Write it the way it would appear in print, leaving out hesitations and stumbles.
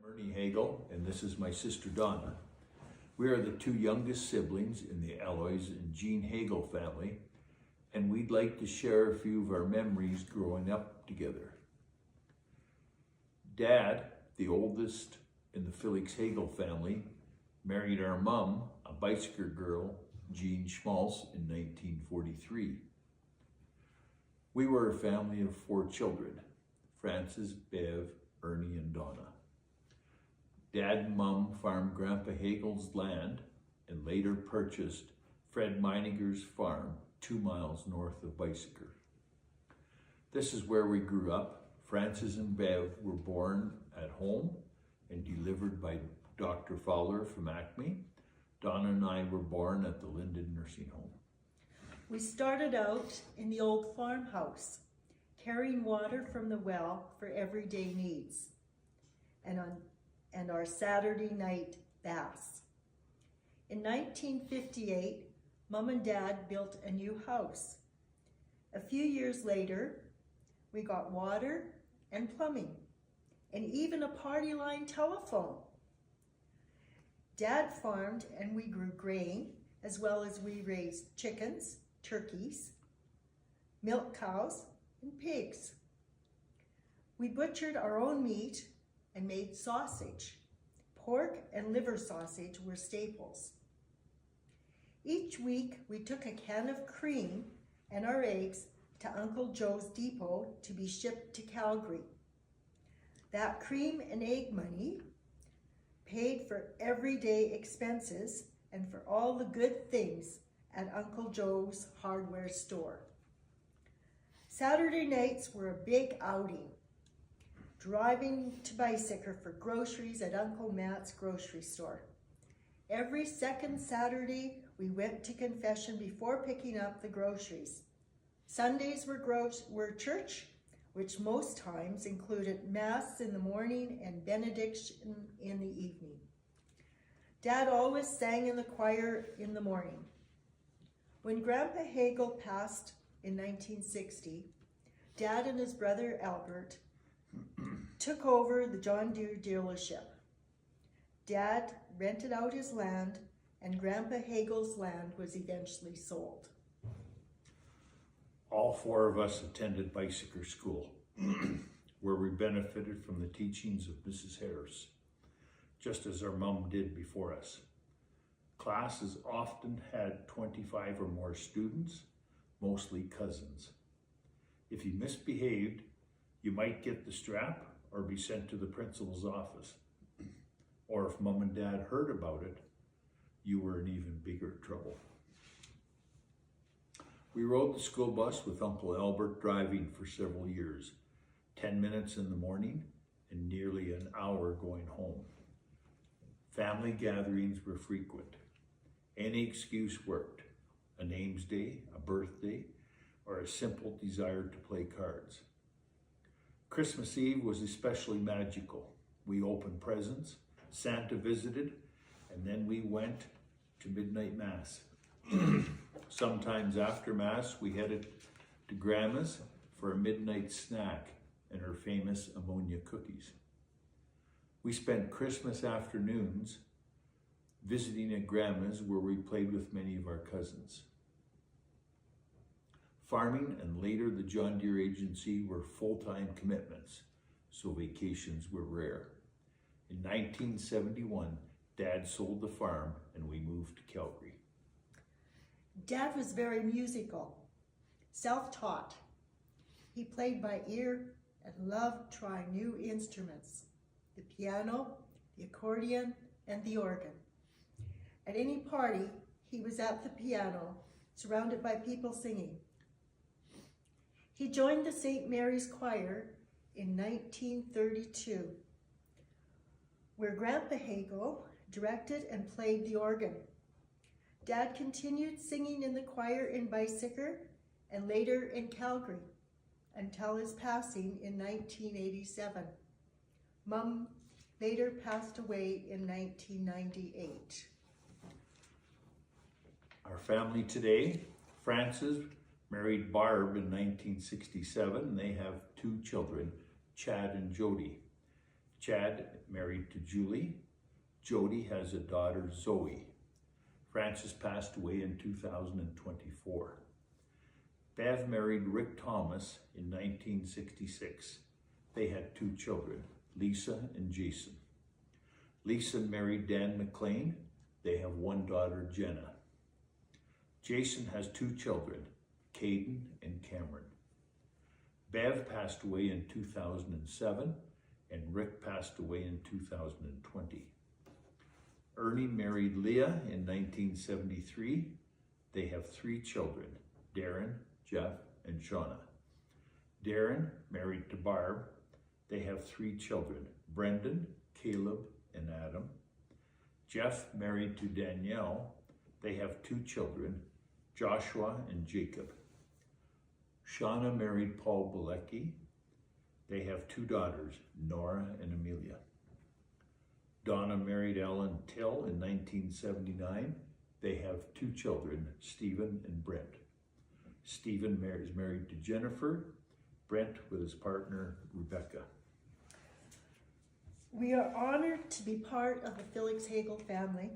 I'm Hagel, and this is my sister Donna. We are the two youngest siblings in the Aloys and Jean Hagel family, and we'd like to share a few of our memories growing up together. Dad, the oldest in the Felix Hagel family, married our mom, a bicycle girl, Jean Schmaltz, in 1943. We were a family of 4 children, Frances, Bev, Ernie, and Donna. Dad and Mom farmed Grandpa Hagel's land and later purchased Fred Meininger's farm 2 miles north of Bicycle. This is where we grew up. Frances and Bev were born at home and delivered by Dr. Fowler from Acme. Donna and I were born at the Linden Nursing Home. We started out in the old farmhouse, carrying water from the well for everyday needs, and our Saturday night baths. In 1958, Mom and Dad built a new house. A few years later, we got water and plumbing, and even a party line telephone. Dad farmed and we grew grain, as well as we raised chickens, turkeys, milk cows, and pigs. We butchered our own meat and made sausage. Pork and liver sausage were staples. Each week, we took a can of cream and our eggs to Uncle Joe's depot to be shipped to Calgary. That cream and egg money paid for everyday expenses and for all the good things at Uncle Joe's hardware store. Saturday nights were a big outing, driving to Bicycle for groceries at Uncle Matt's grocery store. Every second Saturday, we went to confession before picking up the groceries. Sundays were church, which most times included Mass in the morning and benediction in the evening. Dad always sang in the choir in the morning. When Grandpa Hagel passed in 1960, Dad and his brother Albert took over the John Deere dealership. Dad rented out his land, and Grandpa Hagel's land was eventually sold. All 4 of us attended Bicycle School, where we benefited from the teachings of Mrs. Harris, just as our mom did before us. Classes often had 25 or more students, mostly cousins. If you misbehaved, you might get the strap or be sent to the principal's office. Or if Mom and Dad heard about it, you were in even bigger trouble. We rode the school bus with Uncle Albert driving for several years, 10 minutes in the morning and nearly an hour going home. Family gatherings were frequent. Any excuse worked, a name's day, a birthday, or a simple desire to play cards. Christmas Eve was especially magical. We opened presents, Santa visited, and then we went to midnight Mass. Sometimes after Mass, we headed to Grandma's for a midnight snack and her famous ammonia cookies. We spent Christmas afternoons visiting at Grandma's, where we played with many of our cousins. Farming and later the John Deere agency were full-time commitments, so vacations were rare. In 1971, Dad sold the farm and we moved to Calgary. Dad was very musical, self-taught. He played by ear and loved trying new instruments, the piano, the accordion, and the organ. At any party, he was at the piano, surrounded by people singing. He joined the St. Mary's Choir in 1932, where Grandpa Hagel directed and played the organ. Dad continued singing in the choir in Bicycle and later in Calgary until his passing in 1987. Mom later passed away in 1998. Our family today, Frances married Barb in 1967, and they have 2 children, Chad and Jody. Chad married to Julie. Jody has a daughter, Zoe. Francis passed away in 2024. Bev married Rick Thomas in 1966. They had 2 children, Lisa and Jason. Lisa married Dan McLean. They have 1 daughter, Jenna. Jason has 2 children, Caden and Cameron. Bev passed away in 2007, and Rick passed away in 2020. Ernie married Leah in 1973. They have 3 children, Darren, Jeff, and Shauna. Darren married to Barb. They have 3 children, Brendan, Caleb, and Adam. Jeff married to Danielle. They have 2 children, Joshua and Jacob. Shauna married Paul Bilecki. They have 2 daughters, Nora and Amelia. Donna married Ellen Till in 1979. They have 2 children, Stephen and Brent. Stephen is married to Jennifer, Brent with his partner, Rebecca. We are honored to be part of the Felix Hagel family